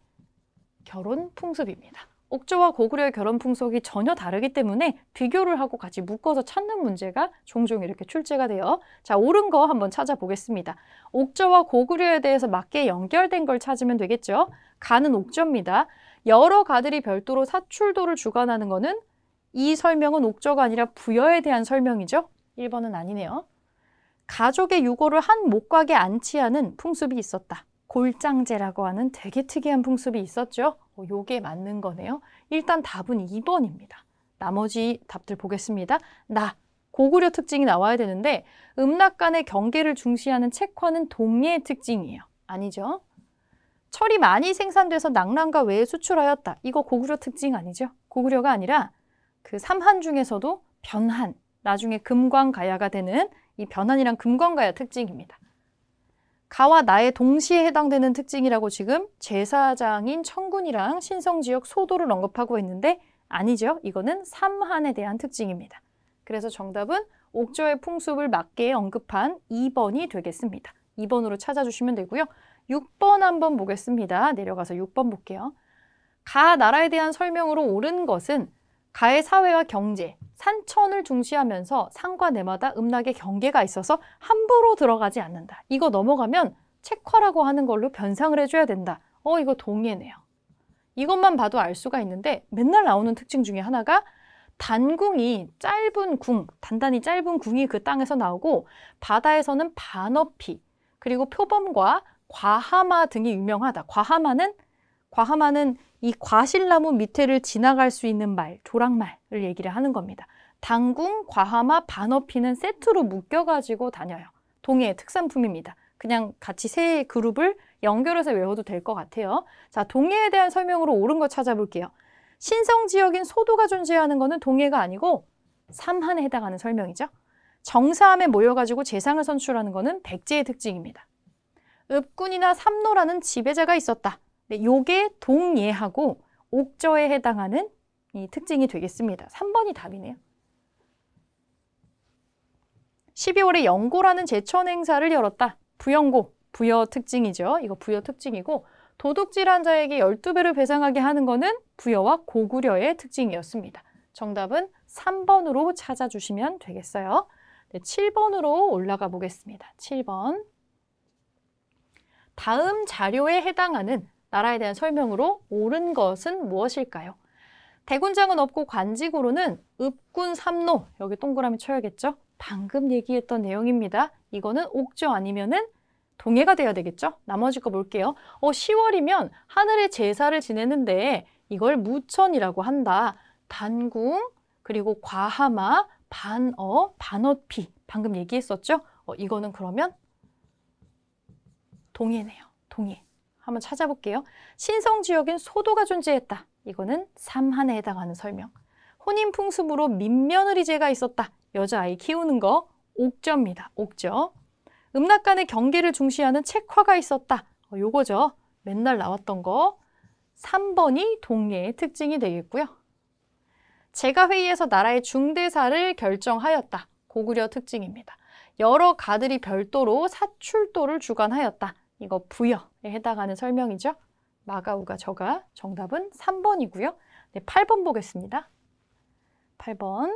결혼 풍습입니다. 옥저와 고구려의 결혼 풍속이 전혀 다르기 때문에 비교를 하고 같이 묶어서 찾는 문제가 종종 이렇게 출제가 돼요. 자, 옳은 거 한번 찾아보겠습니다. 옥저와 고구려에 대해서 맞게 연결된 걸 찾으면 되겠죠. 가는 옥저입니다. 여러 가들이 별도로 사출도를 주관하는 거는 이 설명은 옥저가 아니라 부여에 대한 설명이죠. 1번은 아니네요. 가족의 유골을 한 목각에 안치하는 풍습이 있었다. 골장제라고 하는 되게 특이한 풍습이 있었죠. 요게 맞는 거네요. 일단 답은 2번입니다. 나머지 답들 보겠습니다. 고구려 특징이 나와야 되는데 음락 간의 경계를 중시하는 책화는 동예의 특징이에요. 아니죠. 철이 많이 생산돼서 낙랑과 외에 수출하였다. 이거 고구려 특징 아니죠. 고구려가 아니라 그 삼한 중에서도 변한, 나중에 금광가야가 되는 이 변한이란 금광가야 특징입니다. 가와 나의 동시에 해당되는 특징이라고 지금 제사장인 천군이랑 신성지역 소도를 언급하고 있는데 아니죠. 이거는 삼한에 대한 특징입니다. 그래서 정답은 옥저의 풍습을 맞게 언급한 2번이 되겠습니다. 2번으로 찾아주시면 되고요. 6번 한번 보겠습니다. 내려가서 6번 볼게요. 가 나라에 대한 설명으로 옳은 것은 가의 사회와 경제, 산천을 중시하면서 산과 내마다 음락의 경계가 있어서 함부로 들어가지 않는다. 이거 넘어가면 책화라고 하는 걸로 변상을 해줘야 된다. 이거 동예네요. 이것만 봐도 알 수가 있는데 맨날 나오는 특징 중에 하나가 단궁이 짧은 궁, 단단히 짧은 궁이 그 땅에서 나오고 바다에서는 반어피, 그리고 표범과 과하마 등이 유명하다. 과하마는 과하마는 이 과실나무 밑에를 지나갈 수 있는 말, 조랑말을 얘기를 하는 겁니다. 당궁, 과하마, 반어피는 세트로 묶여가지고 다녀요. 동해의 특산품입니다. 그냥 같이 세 그룹을 연결해서 외워도 될 것 같아요. 자, 동해에 대한 설명으로 옳은 거 찾아볼게요. 신성 지역인 소도가 존재하는 거는 동해가 아니고 삼한에 해당하는 설명이죠. 정사함에 모여가지고 재상을 선출하는 거는 백제의 특징입니다. 읍군이나 삼노라는 지배자가 있었다. 네, 요게 동예하고 옥저에 해당하는 이 특징이 되겠습니다. 3번이 답이네요. 12월에 영고라는 제천 행사를 열었다. 부영고, 부여 특징이죠. 이거 부여 특징이고 도둑질한 자에게 12배를 배상하게 하는 거는 부여와 고구려의 특징이었습니다. 정답은 3번으로 찾아주시면 되겠어요. 네, 7번으로 올라가 보겠습니다. 7번. 다음 자료에 해당하는 나라에 대한 설명으로 옳은 것은 무엇일까요? 대군장은 없고 관직으로는 읍군 삼노, 여기 동그라미 쳐야겠죠? 방금 얘기했던 내용입니다. 이거는 옥저 아니면은 동해가 돼야 되겠죠? 나머지 거 볼게요. 10월이면 하늘의 제사를 지내는데 이걸 무천이라고 한다. 단궁, 그리고 과하마, 반어, 반어피. 방금 얘기했었죠? 이거는 그러면 동해네요. 동해. 한번 찾아볼게요. 신성지역인 소도가 존재했다. 이거는 삼한에 해당하는 설명. 혼인풍습으로 민며느리제가 있었다. 여자아이 키우는 거 옥저입니다. 옥저. 음락간의 경계를 중시하는 책화가 있었다. 요거죠. 맨날 나왔던 거. 3번이 동해의 특징이 되겠고요. 제가회의에서 나라의 중대사를 결정하였다. 고구려 특징입니다. 여러 가들이 별도로 사출도를 주관하였다. 이거 부여에 해당하는 설명이죠. 마가우가 저가. 정답은 3번이고요. 네, 8번 보겠습니다. 8번.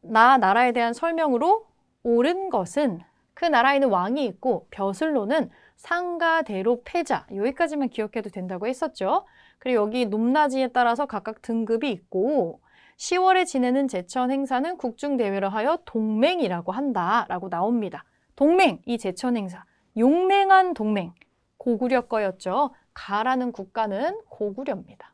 나라에 대한 설명으로 옳은 것은 그 나라에는 왕이 있고 벼슬로는 상가, 대로, 패자 여기까지만 기억해도 된다고 했었죠. 그리고 여기 높낮이에 따라서 각각 등급이 있고 10월에 지내는 제천 행사는 국중대회를 하여 동맹이라고 한다라고 나옵니다. 동맹, 이 제천 행사. 용맹한 동맹, 고구려 거였죠. 가라는 국가는 고구려입니다.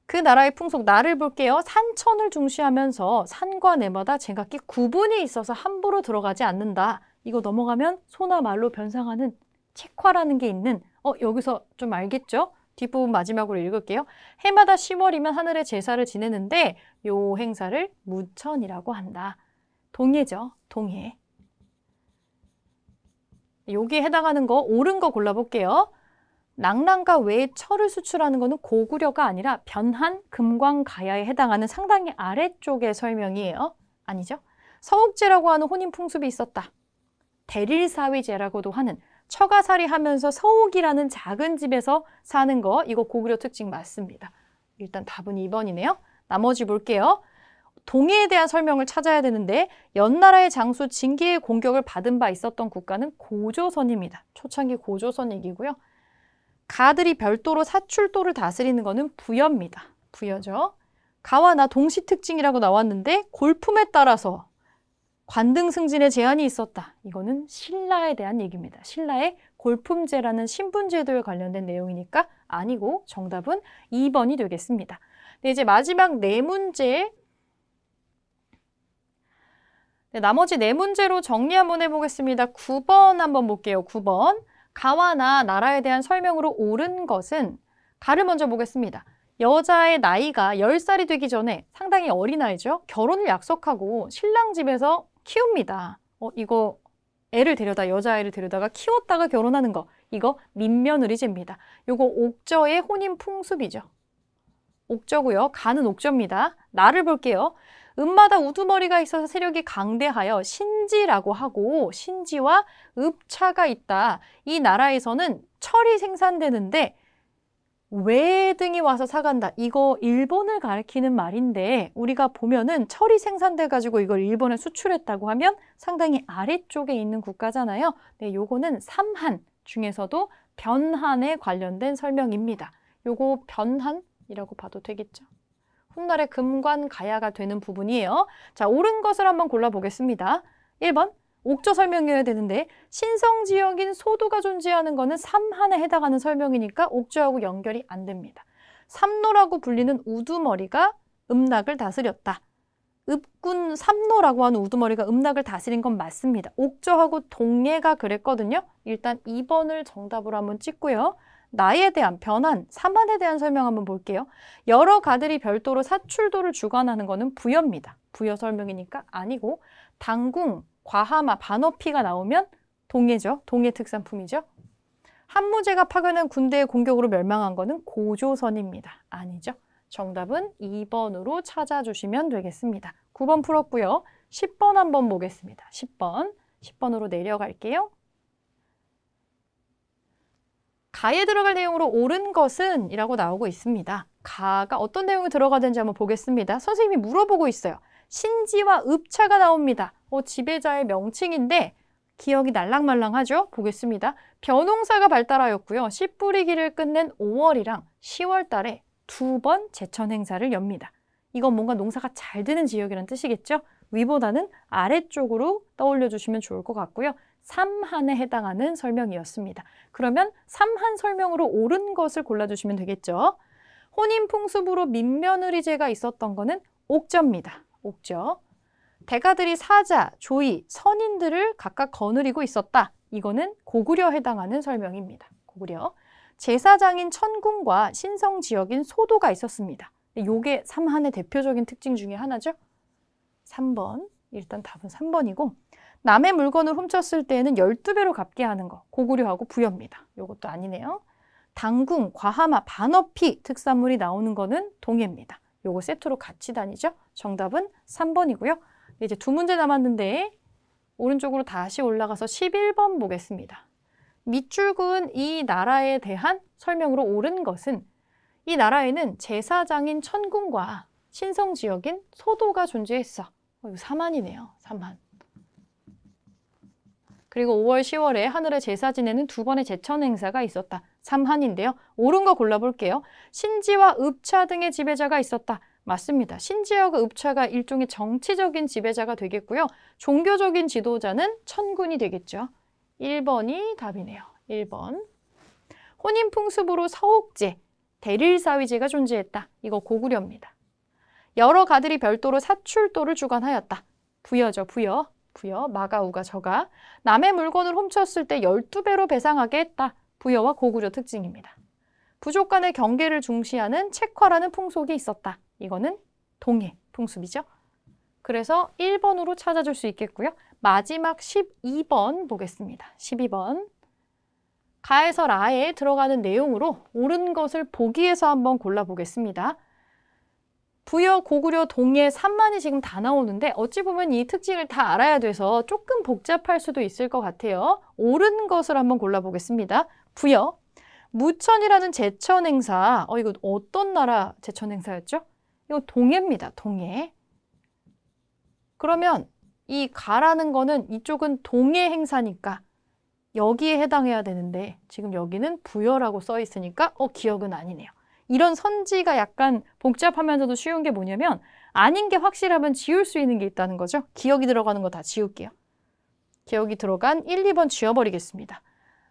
그 나라의 풍속, 나를 볼게요. 산천을 중시하면서 산과 내마다 제각기 구분이 있어서 함부로 들어가지 않는다. 이거 넘어가면 소나 말로 변상하는 책화라는 게 있는, 여기서 좀 알겠죠? 뒷부분 마지막으로 읽을게요. 해마다 10월이면 하늘의 제사를 지내는데 요 행사를 무천이라고 한다. 동해죠. 동해. 여기에 해당하는 거 옳은 거 골라볼게요. 낭랑과 외에 철을 수출하는 거는 고구려가 아니라 변한, 금광, 가야에 해당하는 상당히 아래쪽의 설명이에요. 아니죠? 서옥제라고 하는 혼인 풍습이 있었다. 대릴사위제라고도 하는 처가살이 하면서 서옥이라는 작은 집에서 사는 거, 이거 고구려 특징 맞습니다. 일단 답은 2번이네요. 나머지 볼게요. 동해에 대한 설명을 찾아야 되는데 연나라의 장수 징기의 공격을 받은 바 있었던 국가는 고조선입니다. 초창기 고조선 얘기고요. 가들이 별도로 사출도를 다스리는 거는 부여입니다. 부여죠. 가와 나 동시 특징이라고 나왔는데 골품에 따라서 관등 승진에 제한이 있었다. 이거는 신라에 대한 얘기입니다. 신라의 골품제라는 신분제도에 관련된 내용이니까 아니고 정답은 2번이 되겠습니다. 네, 이제 마지막 네 문제. 네, 나머지 네 문제로 정리 한번 해보겠습니다. 9번 한번 볼게요. 9번. 가와 나, 나라에 대한 설명으로 옳은 것은 가를 먼저 보겠습니다. 여자의 나이가 10살이 되기 전에 상당히 어린 나이죠. 결혼을 약속하고 신랑 집에서 키웁니다. 이거 애를 데려다 여자아이를 데려다가 키웠다가 결혼하는 거. 이거 민며느리제입니다. 이거 옥저의 혼인 풍습이죠. 옥저고요. 가는 옥저입니다. 나를 볼게요. 읍마다 우두머리가 있어서 세력이 강대하여 신지라고 하고 신지와 읍차가 있다. 이 나라에서는 철이 생산되는데 외등이 와서 사간다. 이거 일본을 가리키는 말인데 우리가 보면은 철이 생산돼가지고 이걸 일본에 수출했다고 하면 상당히 아래쪽에 있는 국가잖아요. 네, 요거는 삼한 중에서도 변한에 관련된 설명입니다. 요거 변한이라고 봐도 되겠죠. 훗날의 금관 가야가 되는 부분이에요. 자, 옳은 것을 한번 골라보겠습니다. 1번, 옥저 설명이어야 되는데 신성지역인 소도가 존재하는 거는 삼한에 해당하는 설명이니까 옥저하고 연결이 안 됩니다. 삼노라고 불리는 우두머리가 음락을 다스렸다. 읍군 삼노라고 하는 우두머리가 음락을 다스린 건 맞습니다. 옥저하고 동예가 그랬거든요. 일단 2번을 정답으로 한번 찍고요. 나에 대한 변환, 삼한에 대한 설명 한번 볼게요. 여러 가들이 별도로 사출도를 주관하는 거는 부여입니다. 부여 설명이니까 아니고 당궁, 과하마, 반어피가 나오면 동예죠. 동예 특산품이죠. 한무제가 파견한 군대의 공격으로 멸망한 거는 고조선입니다. 아니죠. 정답은 2번으로 찾아주시면 되겠습니다. 9번 풀었고요. 10번 한번 보겠습니다. 10번으로 내려갈게요. 가에 들어갈 내용으로 옳은 것은 이라고 나오고 있습니다. 가가 어떤 내용이 들어가는지 한번 보겠습니다. 선생님이 물어보고 있어요. 신지와 읍차가 나옵니다. 지배자의 명칭인데 기억이 날랑말랑하죠? 보겠습니다. 벼농사가 발달하였고요. 씨 뿌리기를 끝낸 5월이랑 10월 달에 2번 제천 행사를 엽니다. 이건 뭔가 농사가 잘 되는 지역이라는 뜻이겠죠? 위보다는 아래쪽으로 떠올려 주시면 좋을 것 같고요. 삼한에 해당하는 설명이었습니다. 그러면 삼한 설명으로 옳은 것을 골라주시면 되겠죠? 혼인풍습으로 민며느리제가 있었던 거는 옥저입니다. 옥저. 대가들이 사자, 조이, 선인들을 각각 거느리고 있었다. 이거는 고구려에 해당하는 설명입니다. 고구려. 제사장인 천궁과 신성지역인 소도가 있었습니다. 이게 삼한의 대표적인 특징 중에 하나죠. 3번. 일단 답은 3번이고 남의 물건을 훔쳤을 때에는 12배로 갚게 하는 거. 고구려하고 부여입니다. 이것도 아니네요. 당궁, 과하마, 반어피 특산물이 나오는 거는 동해입니다. 요거 세트로 같이 다니죠. 정답은 3번이고요. 이제 2문제 남았는데 오른쪽으로 다시 올라가서 11번 보겠습니다. 밑줄 그은 이 나라에 대한 설명으로 옳은 것은 이 나라에는 제사장인 천궁과 신성지역인 소도가 존재했어. 이거 삼한이네요. 삼한. 그리고 5월, 10월에 하늘에 제사 지내는 2번의 제천 행사가 있었다. 삼한인데요. 옳은 거 골라볼게요. 신지와 읍차 등의 지배자가 있었다. 맞습니다. 신지와 읍차가 일종의 정치적인 지배자가 되겠고요. 종교적인 지도자는 천군이 되겠죠. 1번이 답이네요. 1번. 혼인풍습으로 서옥제, 대릴사위제가 존재했다. 이거 고구려입니다. 여러 가들이 별도로 사출도를 주관하였다. 부여죠. 부여. 마가우가 저가. 남의 물건을 훔쳤을 때 12배로 배상하게 했다. 부여와 고구려 특징입니다. 부족 간의 경계를 중시하는 책화라는 풍속이 있었다. 이거는 동해 풍습이죠. 그래서 1번으로 찾아줄 수 있겠고요. 마지막 12번 보겠습니다. 12번. 가에서 라에 들어가는 내용으로 옳은 것을 보기에서 한번 골라보겠습니다. 부여, 고구려, 동해, 삼만이 지금 다 나오는데 어찌 보면 이 특징을 다 알아야 돼서 조금 복잡할 수도 있을 것 같아요. 옳은 것을 한번 골라보겠습니다. 부여, 무천이라는 제천 행사. 이거 어떤 나라 제천 행사였죠? 이거 동해입니다. 동해. 그러면 이 가라는 거는 이쪽은 동해 행사니까 여기에 해당해야 되는데 지금 여기는 부여라고 써 있으니까 기억은 아니네요. 이런 선지가 약간 복잡하면서도 쉬운 게 뭐냐면 아닌 게 확실하면 지울 수 있는 게 있다는 거죠. 기억이 들어가는 거 다 지울게요. 기억이 들어간 1, 2번 지워버리겠습니다.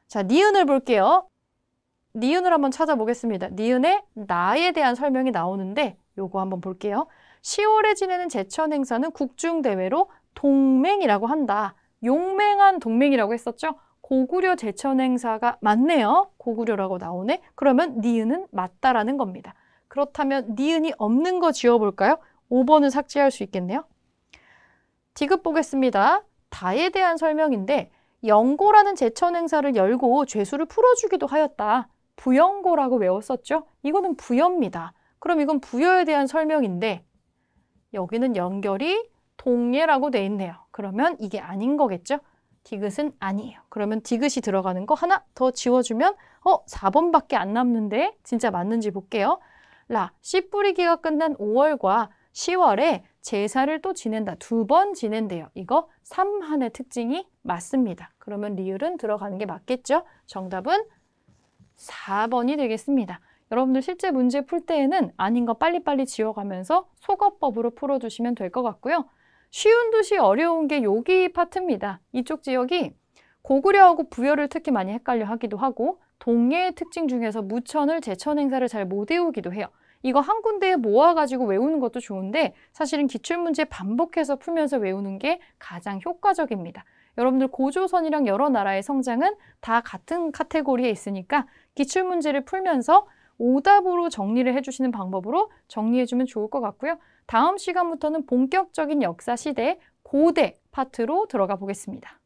자, 니은을 볼게요. 니은을 한번 찾아보겠습니다. 니은에 나에 대한 설명이 나오는데 요거 한번 볼게요. 10월에 지내는 제천 행사는 국중대회로 동맹이라고 한다. 용맹한 동맹이라고 했었죠. 고구려 제천 행사가 맞네요. 고구려라고 나오네. 그러면 니은은 맞다라는 겁니다. 그렇다면 니은이 없는 거 지워볼까요? 5번은 삭제할 수 있겠네요. 디귿 보겠습니다. 다에 대한 설명인데 영고라는 제천 행사를 열고 죄수를 풀어주기도 하였다. 부영고라고 외웠었죠? 이거는 부여입니다. 그럼 이건 부여에 대한 설명인데 여기는 연결이 동예라고 돼 있네요. 그러면 이게 아닌 거겠죠? 디귿은 아니에요. 그러면 디귿이 들어가는 거 하나 더 지워주면 4번밖에 안 남는데 진짜 맞는지 볼게요. 씨 뿌리기가 끝난 5월과 10월에 제사를 또 지낸다. 2번 지낸대요. 이거 삼한의 특징이 맞습니다. 그러면 리을은 들어가는 게 맞겠죠? 정답은 4번이 되겠습니다. 여러분들 실제 문제 풀 때에는 아닌 거 빨리빨리 지워가면서 속어법으로 풀어주시면 될 것 같고요. 쉬운 듯이 어려운 게 여기 파트입니다. 이쪽 지역이 고구려하고 부여를 특히 많이 헷갈려 하기도 하고 동예의 특징 중에서 무천을 제천 행사를 잘 못 외우기도 해요. 이거 한 군데에 모아가지고 외우는 것도 좋은데 사실은 기출문제 반복해서 풀면서 외우는 게 가장 효과적입니다. 여러분들 고조선이랑 여러 나라의 성장은 다 같은 카테고리에 있으니까 기출문제를 풀면서 오답으로 정리를 해주시는 방법으로 정리해주면 좋을 것 같고요. 다음 시간부터는 본격적인 역사 시대 고대 파트로 들어가 보겠습니다.